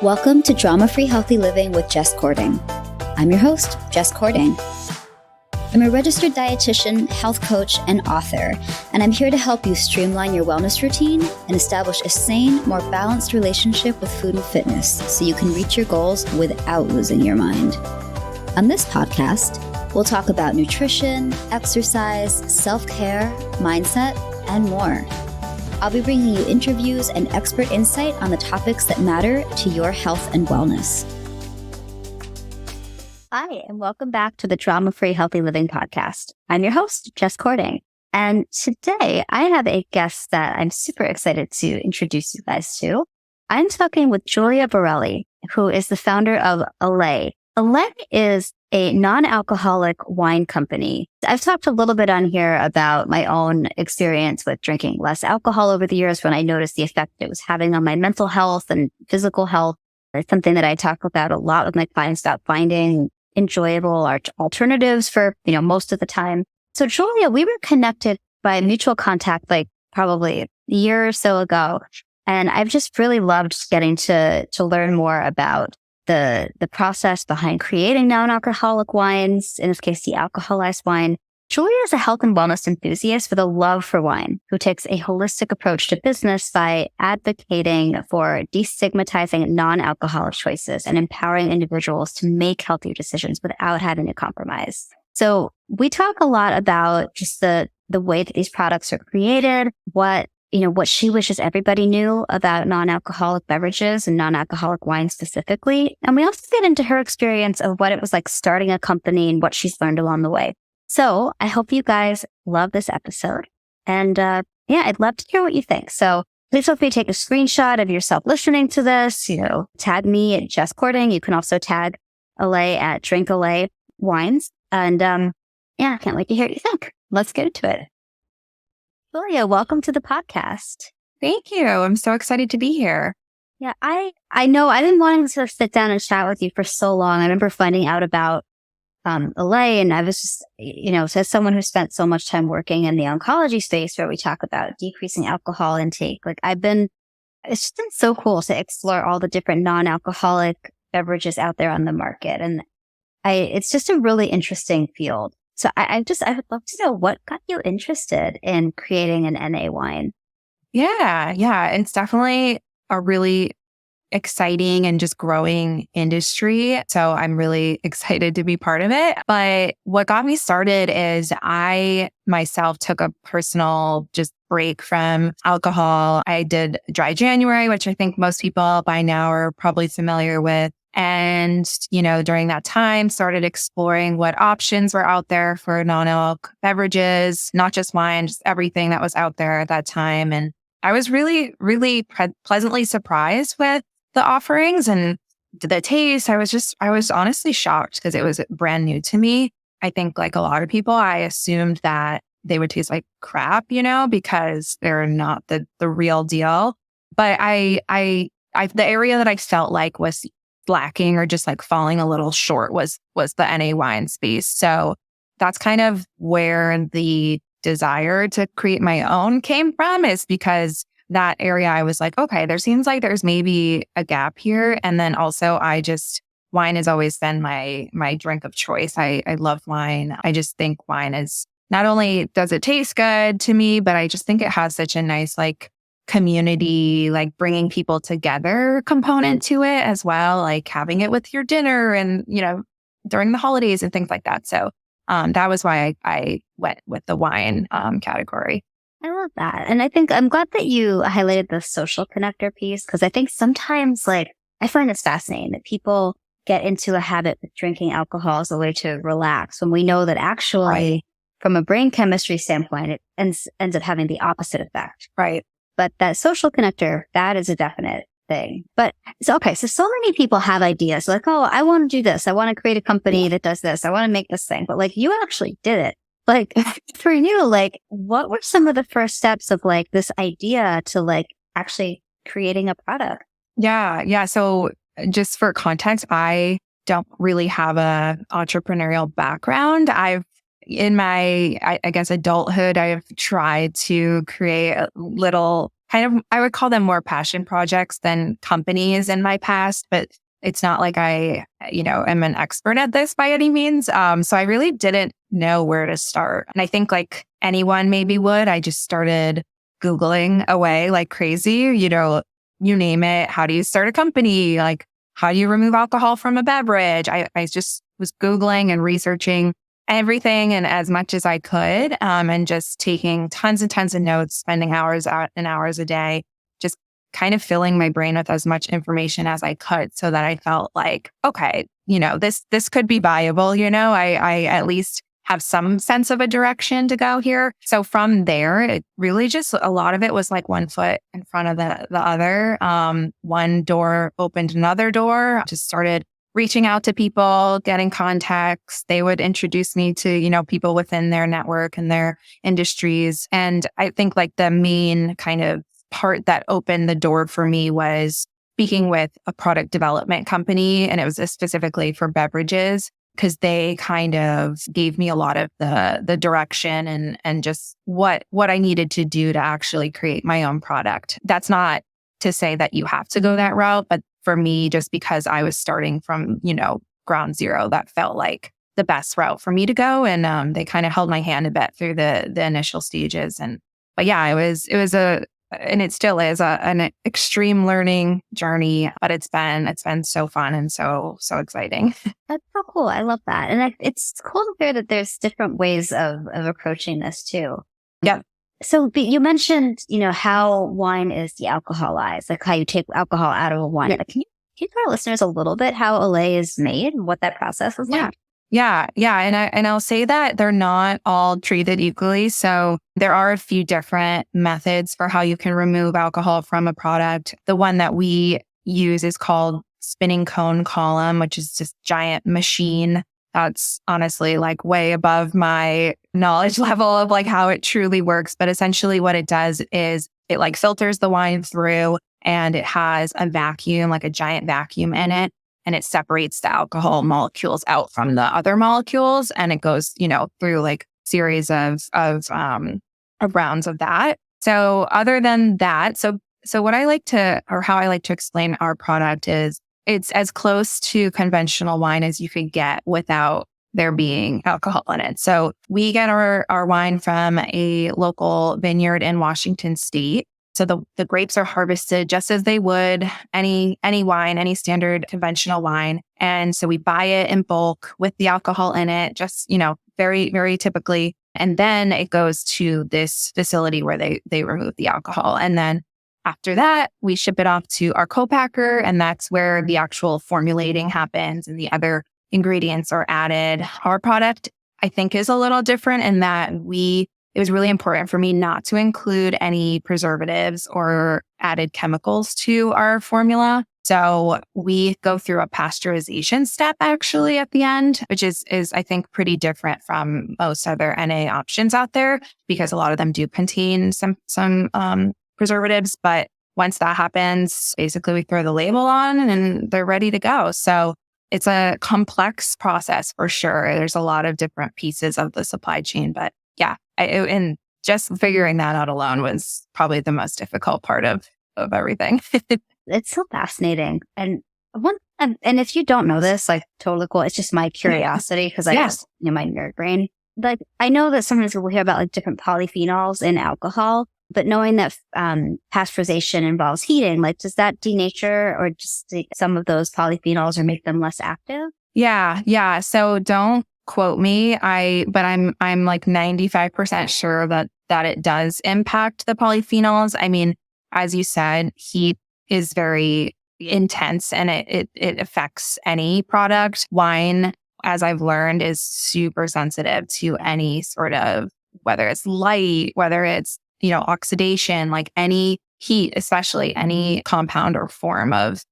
Welcome to Drama-Free Healthy Living with Jess Cording. I'm your host, Jess Cording. I'm a registered dietitian, health coach, and author, and I'm here to help you streamline your wellness routine and establish a sane, more balanced relationship with food and fitness so you can reach your goals without losing your mind. On this podcast, we'll talk about nutrition, exercise, self-care, mindset, and more. I'll be bringing you interviews and expert insight on the topics that matter to your health and wellness. Hi, and welcome back to the Drama-Free Healthy Living podcast. I'm your host, Jess Cording. And today I have a guest that I'm super excited to introduce you guys to. I'm talking with Julia Borelli, who is the founder of ALLAY. ALLAY is a non-alcoholic wine company. I've talked a little bit on here about my own experience with drinking less alcohol over the years when I noticed the effect it was having on my mental health and physical health. It's something that I talk about a lot with my clients about finding enjoyable alternatives for, most of the time. So Julia, we were connected by mutual contact, like probably a year or so ago. And I've just really loved getting to learn more about the process behind creating non-alcoholic wines, in this case, de-alcoholized wine. Julia is a health and wellness enthusiast with a love for wine who takes a holistic approach to business by advocating for destigmatizing non-alcoholic choices and empowering individuals to make healthier decisions without having to compromise. So we talk a lot about just the way that these products are created, what she wishes everybody knew about non-alcoholic beverages and non-alcoholic wine specifically. And we also get into her experience of what it was like starting a company and what she's learned along the way. So I hope you guys love this episode. And I'd love to hear what you think. So please feel free to take a screenshot of yourself listening to this, tag me at Jess Cording. You can also tag ALLAY at ALLAY Wines. And I can't wait to hear what you think. Let's get into it. Julia, welcome to the podcast. Thank you. I'm so excited to be here. Yeah, I know I've been wanting to sit down and chat with you for so long. I remember finding out about ALLAY, and I was just, as someone who spent so much time working in the oncology space where we talk about decreasing alcohol intake, it's just been so cool to explore all the different non-alcoholic beverages out there on the market. And it's just a really interesting field. So I would love to know what got you interested in creating an NA wine. Yeah. It's definitely a really exciting and just growing industry. So I'm really excited to be part of it. But what got me started is I myself took a personal just break from alcohol. I did dry January, which I think most people by now are probably familiar with. And, during that time, started exploring what options were out there for non-alc beverages, not just wine, just everything that was out there at that time. And I was really, really pleasantly surprised with the offerings and the taste. I was honestly shocked because it was brand new to me. I think like a lot of people, I assumed that they would taste like crap, because they're not the real deal. But the area that I felt like was lacking or just like falling a little short was the NA wine space. So that's kind of where the desire to create my own came from, is because that area I was like, okay, there seems like there's maybe a gap here. And then also wine has always been my drink of choice. I love wine. I just think wine is, not only does it taste good to me, but I just think it has such a nice community, bringing people together component to it as well, like having it with your dinner and, during the holidays and things like that. So that was why I went with the wine category. I love that. And I think I'm glad that you highlighted the social connector piece, because I think sometimes I find it's fascinating that people get into a habit of drinking alcohol as a way to relax when we know that actually from a brain chemistry standpoint, it ends up having the opposite effect. Right. But that social connector, that is a definite thing. But so many people have ideas like, oh, I want to do this. I want to create a company that does this. I want to make this thing. But you actually did it. For you, what were some of the first steps of this idea to actually creating a product? Yeah. So just for context, I don't really have a entrepreneurial background. In my, I guess, adulthood, I've tried to create little kind of, I would call them more passion projects than companies in my past, but it's not like I, am an expert at this by any means. So I really didn't know where to start. And I think like anyone maybe would, I just started Googling away like crazy, you name it. How do you start a company? Like, how do you remove alcohol from a beverage? I just was Googling and researching everything and as much as I could, and just taking tons and tons of notes, spending hours out and hours a day, just kind of filling my brain with as much information as I could so that I felt like, okay, this could be viable, I at least have some sense of a direction to go here. So from there, it really just, a lot of it was like one foot in front of the other. One door opened another door, just started reaching out to people, getting contacts. They would introduce me to, people within their network and their industries. And I think like the main kind of part that opened the door for me was speaking with a product development company. And it was specifically for beverages, because they kind of gave me a lot of the direction and just what I needed to do to actually create my own product. That's not to say that you have to go that route, but for me, just because I was starting from, ground zero, that felt like the best route for me to go. And they kind of held my hand a bit through the initial stages. But yeah, it was and it still is an extreme learning journey, but it's been so fun and so exciting. That's so cool. I love that. And it's cool to hear that there's different ways of approaching this too. Yeah. So you mentioned, how wine is de-alcoholized, like how you take alcohol out of a wine. Yeah. Can you tell our listeners a little bit how ALLAY is made and what that process is like? Yeah. And I'll say that they're not all treated equally. So there are a few different methods for how you can remove alcohol from a product. The one that we use is called spinning cone column, which is this giant machine. That's honestly like way above my knowledge level of like how it truly works. But essentially what it does is it like filters the wine through, and it has a vacuum, like a giant vacuum in it. And it separates the alcohol molecules out from the other molecules. And it goes, through like series of rounds of that. So other than that, so what I like to, or how I like to explain our product is it's as close to conventional wine as you could get without there being alcohol in it. So we get our wine from a local vineyard in Washington State. So the grapes are harvested just as they would any wine, any standard conventional wine. And so we buy it in bulk with the alcohol in it, just, very, very typically. And then it goes to this facility where they remove the alcohol. And then after that, we ship it off to our co-packer, and that's where the actual formulating happens and the other ingredients are added. Our product, I think, is a little different in that it was really important for me not to include any preservatives or added chemicals to our formula. So we go through a pasteurization step actually at the end, which is I think pretty different from most other NA options out there, because a lot of them do contain some preservatives. But once that happens, basically we throw the label on and they're ready to go. So it's a complex process for sure. There's a lot of different pieces of the supply chain, but yeah, and just figuring that out alone was probably the most difficult part of everything. It's so fascinating. And if you don't know this, like totally cool. It's just my curiosity because I just, my nerd brain. Like I know that sometimes we'll hear about like different polyphenols in alcohol, but knowing that pasteurization involves heating, like does that denature or just some of those polyphenols or make them less active? Yeah. So don't quote me. But I'm like 95% sure that it does impact the polyphenols. I mean, as you said, heat is very intense and it affects any product. Wine, as I've learned, is super sensitive to any sort of, whether it's light, whether it's, oxidation, like any heat, especially any compound or form of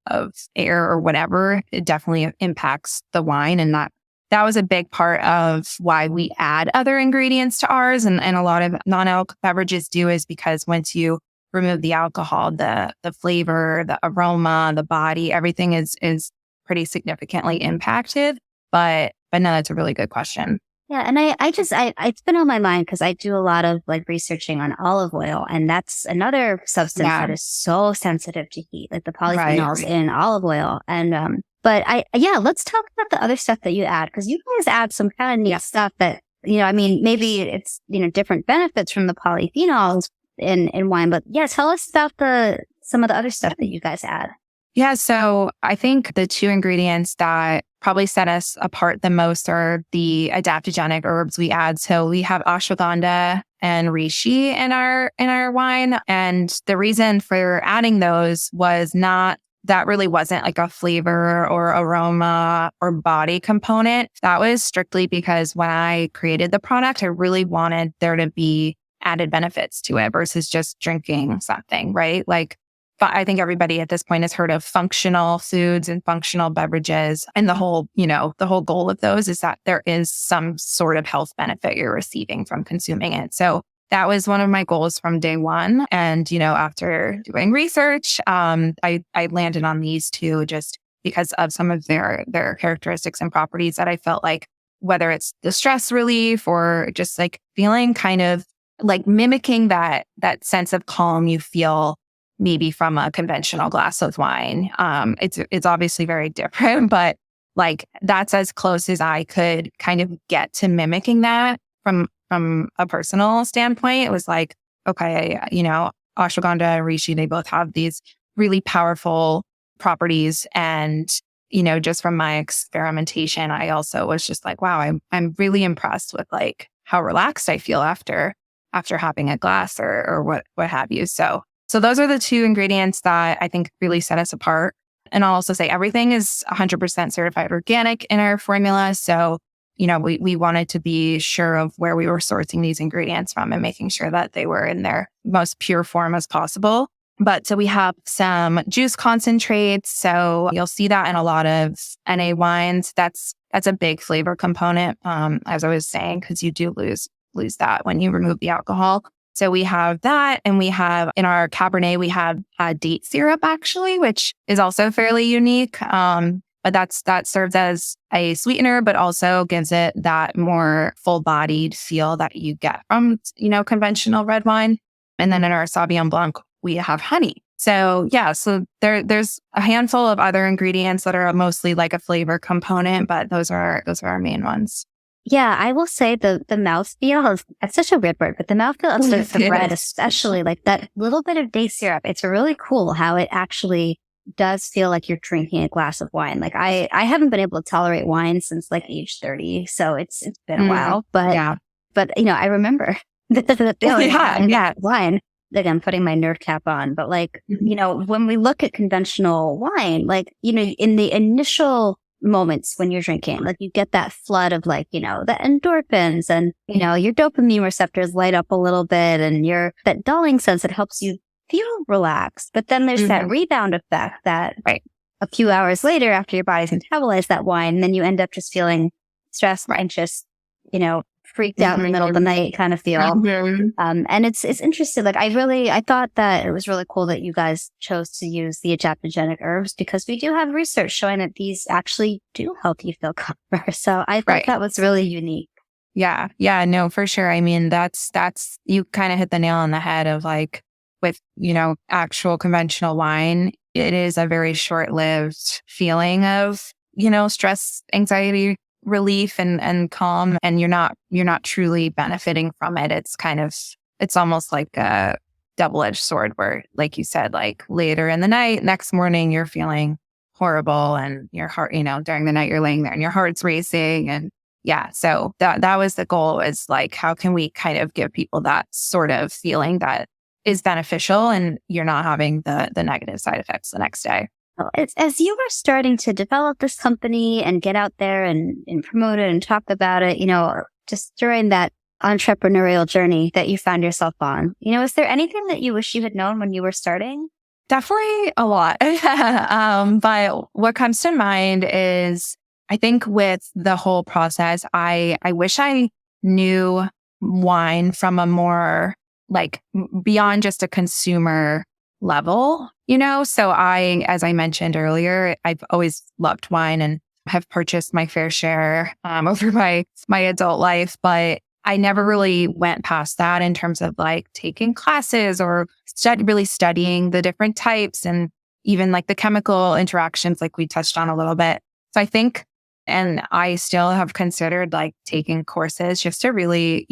air or whatever, it definitely impacts the wine. And that was a big part of why we add other ingredients to ours. And a lot of non-alc beverages do, is because once you remove the alcohol, the flavor, the aroma, the body, everything is pretty significantly impacted. But no, that's a really good question. Yeah. And it's been on my mind because I do a lot of like researching on olive oil, and that's another substance that is so sensitive to heat, like the polyphenols in olive oil. And, let's talk about the other stuff that you add, because you guys add some kind of neat stuff that, maybe it's, different benefits from the polyphenols in wine, but yeah, tell us about some of the other stuff that you guys add. Yeah. So I think the two ingredients that probably set us apart the most are the adaptogenic herbs we add. So we have ashwagandha and reishi in our wine. And the reason for adding those was that really wasn't like a flavor or aroma or body component. That was strictly because when I created the product, I really wanted there to be added benefits to it versus just drinking something, right? Like, but I think everybody at this point has heard of functional foods and functional beverages. And the whole goal of those is that there is some sort of health benefit you're receiving from consuming it. So that was one of my goals from day one. And, after doing research, I landed on these two just because of some of their characteristics and properties that I felt like, whether it's the stress relief or just like feeling kind of like mimicking that sense of calm you feel maybe from a conventional glass of wine. It's obviously very different, but like that's as close as I could kind of get to mimicking that from a personal standpoint. It was like, okay, ashwagandha and reishi, they both have these really powerful properties. And, just from my experimentation, I also was just like, wow, I'm really impressed with like how relaxed I feel after having a glass or what have you. So those are the two ingredients that I think really set us apart. And I'll also say everything is 100% certified organic in our formula. So, we wanted to be sure of where we were sourcing these ingredients from and making sure that they were in their most pure form as possible. But so we have some juice concentrates. So you'll see that in a lot of NA wines. That's a big flavor component, as I was saying, because you do lose that when you remove the alcohol. So we have that, and we have in our Cabernet, we have date syrup actually, which is also fairly unique. But that serves as a sweetener, but also gives it that more full-bodied feel that you get from, conventional red wine. And then in our Sauvignon Blanc, we have honey. So yeah, so there's a handful of other ingredients that are mostly like a flavor component, but those are our main ones. Yeah, I will say the mouthfeel it's such a weird word, but the mouthfeel of the bread, especially like that little bit of date syrup, it's really cool how it actually does feel like you're drinking a glass of wine. Like I haven't been able to tolerate wine since like age 30. So it's been a while, but I remember the feeling of wine. Like I'm putting my nerd cap on, but like, when we look at conventional wine, like, in the initial moments when you're drinking, like you get that flood of like, the endorphins and, your dopamine receptors light up a little bit and that dulling sense that helps you feel relaxed. But then there's that rebound effect that a few hours later after your body's metabolized that wine, and then you end up just feeling stressed, anxious, freaked out in the middle of the night kind of feel. And it's interesting. Like I thought that it was really cool that you guys chose to use the adaptogenic herbs, because we do have research showing that these actually do help you feel calmer. So I thought that was really unique. Yeah. Yeah, no, for sure. I mean, that's, you kind of hit the nail on the head of like with, actual conventional wine, it is a very short-lived feeling of, stress, anxiety, relief and calm, and you're not truly benefiting from it. It's almost like a double-edged sword where, like you said, like later in the night, next morning, you're feeling horrible and your heart, during the night you're laying there and your heart's racing. And yeah, so that was the goal, is like, how can we kind of give people that sort of feeling that is beneficial and you're not having the negative side effects the next day. As you were starting to develop this company and get out there and promote it and talk about it, just during that entrepreneurial journey that you found yourself on, is there anything that you wish you had known when you were starting? Definitely a lot. But what comes to mind is, I think with the whole process, I wish I knew wine from a more like beyond just a consumer level, So as I mentioned earlier, I've always loved wine and have purchased my fair share over my adult life, but I never really went past that in terms of like taking classes or really studying the different types and even like the chemical interactions like we touched on a little bit. So I think, and I still have considered like taking courses just to really,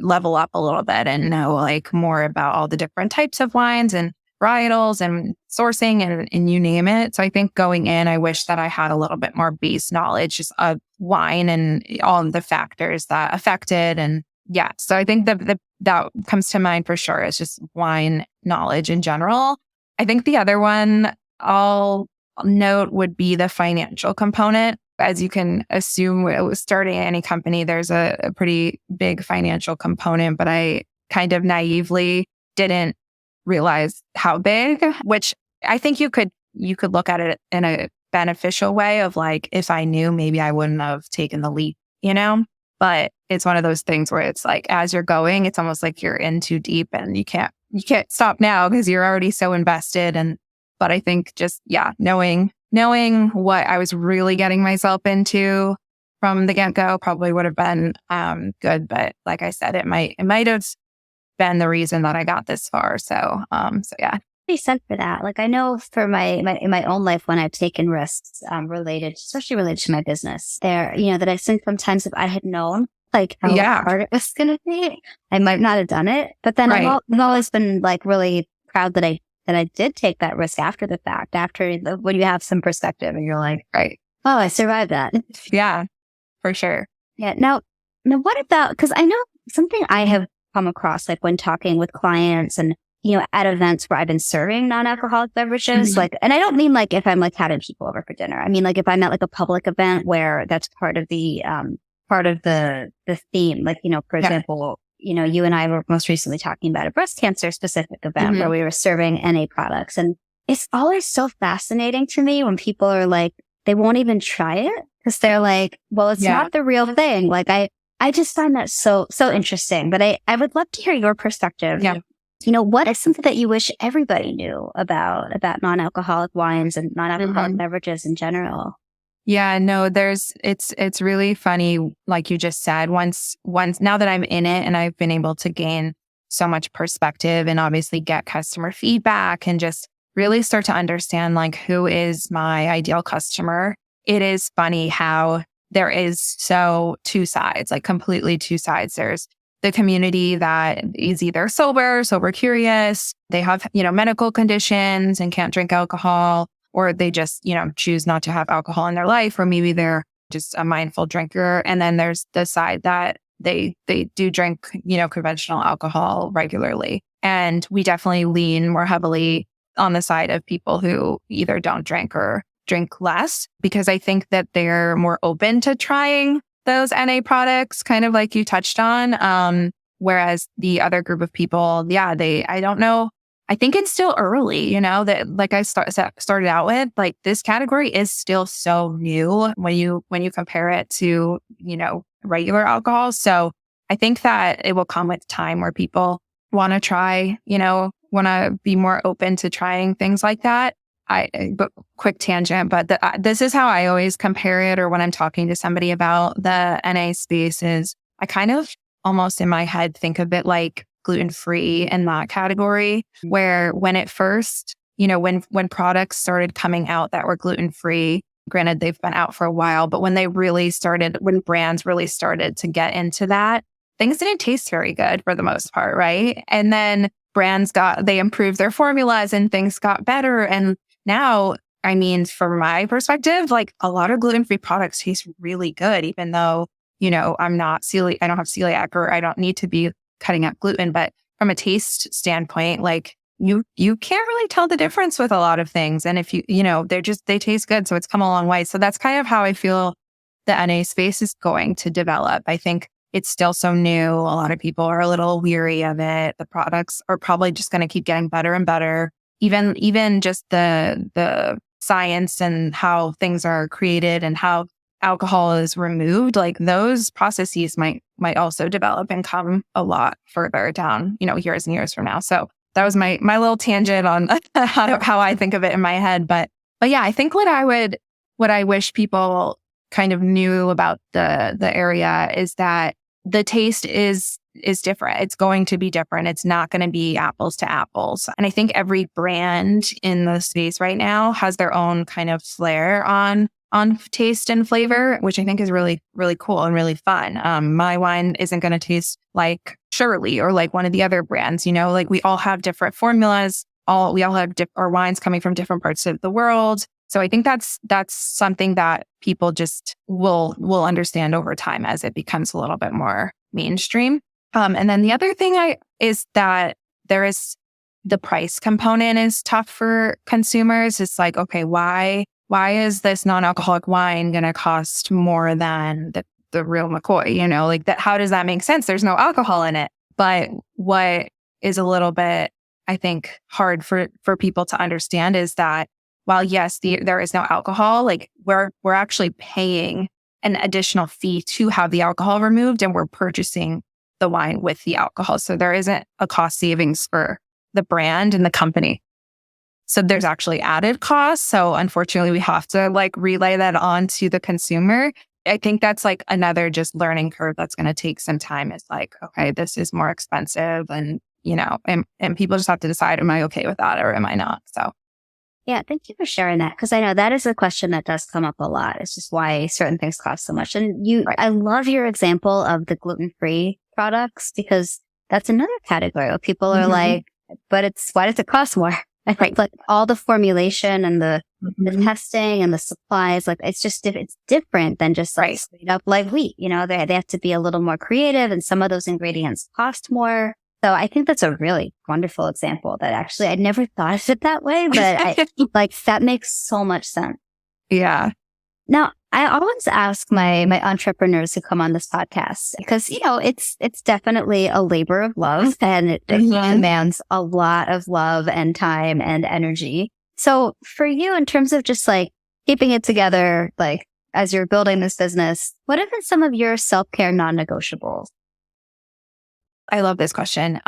level up a little bit and know like more about all the different types of wines and varietals and sourcing and you name it. So I think going in, I wish that I had a little bit more base knowledge just of wine and all of the factors that affect it. And yeah, so I think that comes to mind for sure is just wine knowledge in general. I think the other one I'll note would be the financial component. As you can assume, starting any company, there's a pretty big financial component, but I kind of naively didn't realize how big, which I think you could look at it in a beneficial way of like, if I knew, maybe I wouldn't have taken the leap, but it's one of those things where it's like, as you're going, it's almost like you're in too deep and you can't stop now because you're already so invested. But I think just, knowing what I was really getting myself into from the get-go probably would have been good. But like I said, it might have been the reason that I got this far. So yeah. Be said for that. Like I know for in my own life when I've taken risks especially related to my business, that I think sometimes if I had known like how hard it was going to be, I might not have done it. But then I've always been like really proud that I did take that risk after the fact, when you have some perspective and you're like, right, oh, I survived that. Yeah, for sure. Yeah. Now what about, because I know something I have come across like when talking with clients and at events where I've been serving non-alcoholic beverages, and I don't mean like if I'm like having people over for dinner. I mean like if I'm at like a public event where that's part of the theme, like, for example, you and I were most recently talking about a breast cancer specific event where we were serving NA products. And it's always so fascinating to me when people are like, they won't even try it because they're like, well, it's not the real thing. Like I just find that so interesting, but I would love to hear your perspective. Yeah. What is something that you wish everybody knew about non-alcoholic wines and non-alcoholic beverages in general? Yeah, no, it's really funny. Like you just said, once now that I'm in it and I've been able to gain so much perspective and obviously get customer feedback and just really start to understand like who is my ideal customer. It is funny how there is two sides, like completely two sides. There's the community that is either sober curious, they have, medical conditions and can't drink alcohol, or they just, choose not to have alcohol in their life, or maybe they're just a mindful drinker. And then there's the side that they do drink, conventional alcohol regularly. And we definitely lean more heavily on the side of people who either don't drink or drink less, because I think that they're more open to trying those NA products, kind of like you touched on. Whereas the other group of people, I don't know. I think it's still early, that like I started out with, like this category is still so new when you compare it to, regular alcohol. So I think that it will come with time where people want to try, want to be more open to trying things like that. But quick tangent, but this is how I always compare it, or when I'm talking to somebody about the NA space, is I kind of almost in my head think of it like gluten-free in that category, where when it first, when products started coming out that were gluten-free, granted they've been out for a while, but when brands really started to get into that, things didn't taste very good for the most part, right? And then they improved their formulas and things got better. And now, I mean, from my perspective, like a lot of gluten-free products taste really good, even though, I'm not I don't have celiac, or I don't need to be cutting out gluten. But from a taste standpoint, like you can't really tell the difference with a lot of things. And if they taste good. So it's come a long way. So that's kind of how I feel the NA space is going to develop. I think it's still so new. A lot of people are a little weary of it. The products are probably just going to keep getting better and better. Even just the science and how things are created and how alcohol is removed, like those processes might also develop and come a lot further down, years and years from now. So that was my little tangent on how I think of it in my head. But yeah, I think what I would what I wish people kind of knew about the area is that the taste is different. It's going to be different. It's not going to be apples to apples. And I think every brand in the space right now has their own kind of flair on taste and flavor, which I think is really, really cool and really fun. My wine isn't going to taste like Shirley or like one of the other brands, like we all have different formulas. We all have our wines coming from different parts of the world. So I think that's something that people just will understand over time as it becomes a little bit more mainstream. And then the other thing is that there is the price component is tough for consumers. It's like, okay, why is this non-alcoholic wine going to cost more than the real McCoy? Like that, how does that make sense? There's no alcohol in it. But what is a little bit, I think, hard for people to understand is that while yes, there is no alcohol, like we're actually paying an additional fee to have the alcohol removed, and we're purchasing the wine with the alcohol. So there isn't a cost savings for the brand and the company. So there's actually added costs. So unfortunately, we have to like relay that on to the consumer. I think that's like another just learning curve that's going to take some time. It's like, okay, this is more expensive, and and people just have to decide, am I okay with that or am I not? So. Yeah, thank you for sharing that, because I know that is a question that does come up a lot. It's just why certain things cost so much. And Right. I love your example of the gluten-free products, because that's another category where people are like, but why does it cost more? Right. Like all the formulation and the testing and the supplies, like it's different than just like straight up like wheat. They have to be a little more creative, and some of those ingredients cost more. So I think that's a really wonderful example that actually I never thought of it that way, but that makes so much sense. Yeah. Now, I always ask my entrepreneurs who come on this podcast, because, it's definitely a labor of love, and it demands a lot of love and time and energy. So for you, in terms of just like keeping it together, like as you're building this business, what have been some of your self-care non-negotiables? I love this question.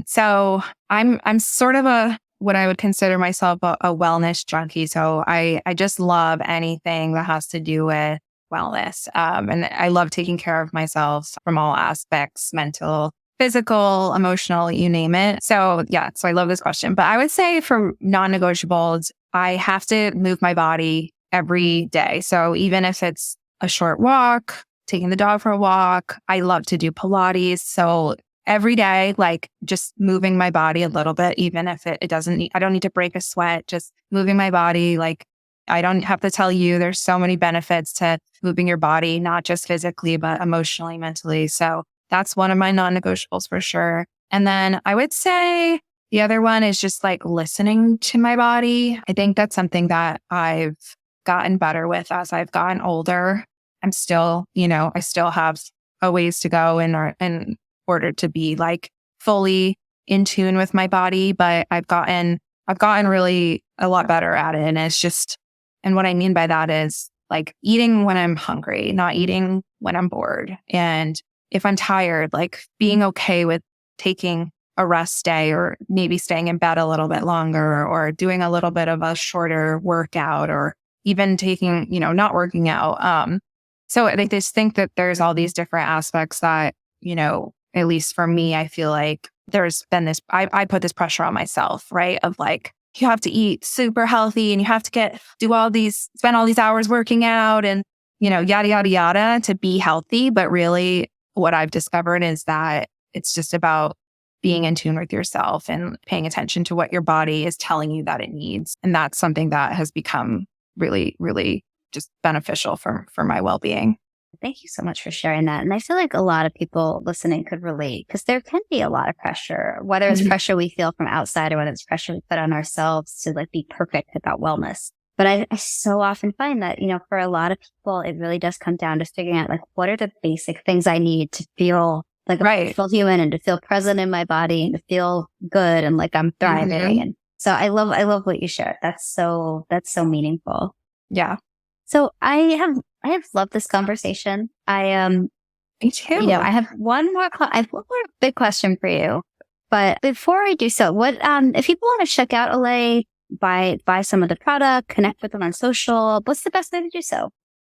So I'm sort of what I would consider myself a wellness junkie. So I just love anything that has to do with wellness. And I love taking care of myself from all aspects, mental, physical, emotional, you name it. So I love this question. But I would say for non-negotiables, I have to move my body every day. So even if it's a short walk, taking the dog for a walk, I love to do Pilates. So every day, like just moving my body a little bit, even if I don't need to break a sweat, just moving my body. Like I don't have to tell you, there's so many benefits to moving your body, not just physically, but emotionally, mentally. So that's one of my non-negotiables for sure. And then I would say the other one is just like listening to my body. I think that's something that I've gotten better with as I've gotten older. I'm still, I still have a ways to go in order to be like fully in tune with my body, but I've gotten really a lot better at it. And what I mean by that is like eating when I'm hungry, not eating when I'm bored. And if I'm tired, like being okay with taking a rest day, or maybe staying in bed a little bit longer, or doing a little bit of a shorter workout, or even taking, not working out. So I just think that there's all these different aspects that, at least for me, I feel like there's been this, I put this pressure on myself, right? Of like, you have to eat super healthy, and you have to spend all these hours working out, and, yada, yada, yada to be healthy. But really what I've discovered is that it's just about being in tune with yourself and paying attention to what your body is telling you that it needs. And that's something that has become really, really just beneficial for my well-being. Thank you so much for sharing that. And I feel like a lot of people listening could relate, because there can be a lot of pressure, whether it's pressure we feel from outside or whether it's pressure we put on ourselves to like be perfect about wellness. But I so often find that, for a lot of people, it really does come down to figuring out like, what are the basic things I need to feel like a full human, and to feel present in my body, and to feel good and like I'm thriving. And so I love what you shared. That's so meaningful. Yeah. So I have loved this conversation. Me too. I have one more big question for you. But before I do so, what if people want to check out ALLAY, buy some of the product, connect with them on social, what's the best way to do so?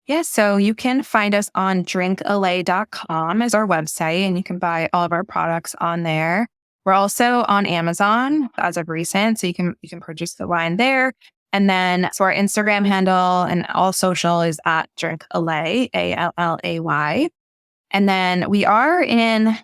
Yeah, so you can find us on drinkallay.com as our website, and you can buy all of our products on there. We're also on Amazon as of recent, so you can purchase the wine there. And then, so our Instagram handle and all social is at drinkallay, ALLAY. And then we are in,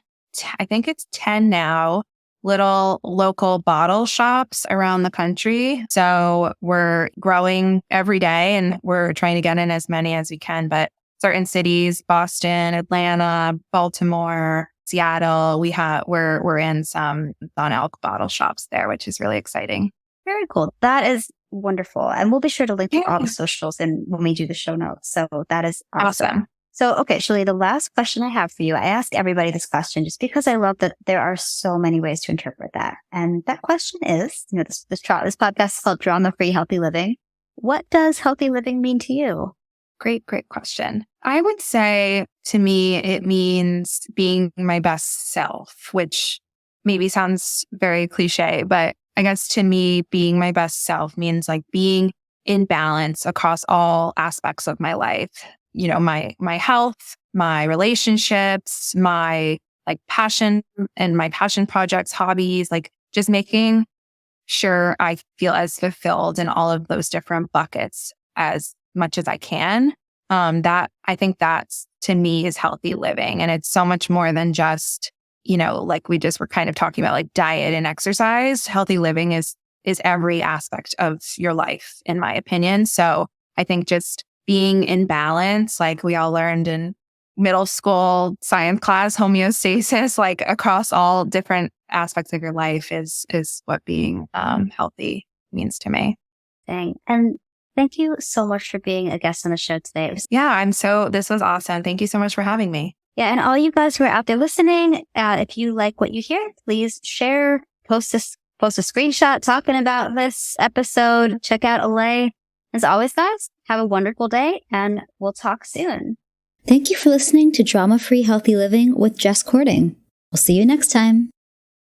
I think it's 10 now, little local bottle shops around the country. So we're growing every day and we're trying to get in as many as we can. But certain cities, Boston, Atlanta, Baltimore, Seattle, we're in some non-alc bottle shops there, which is really exciting. Very cool. That is wonderful. And we'll be sure to link to all the socials and when we do the show notes. So that is awesome. So, okay, Shirley, the last question I have for you, I ask everybody this question just because I love that there are so many ways to interpret that. And that question is, this podcast is called Drama-Free Healthy Living. What does healthy living mean to you? Great question. I would say to me, it means being my best self, which maybe sounds very cliche, but I guess to me, being my best self means like being in balance across all aspects of my life. My health, my relationships, my like passion and my passion projects, hobbies, like just making sure I feel as fulfilled in all of those different buckets as much as I can. That I think that's to me is healthy living. And it's so much more than just, like we just were kind of talking about like diet and exercise. Healthy living is every aspect of your life, in my opinion. So I think just being in balance, like we all learned in middle school science class, homeostasis, like across all different aspects of your life is what being healthy means to me. Dang. And thank you so much for being a guest on the show today. This was awesome. Thank you so much for having me. Yeah. And all you guys who are out there listening, if you like what you hear, please share, post a screenshot talking about this episode. Check out ALLAY. As always, guys, have a wonderful day and we'll talk soon. Thank you for listening to Drama-Free Healthy Living with Jess Cording. We'll see you next time.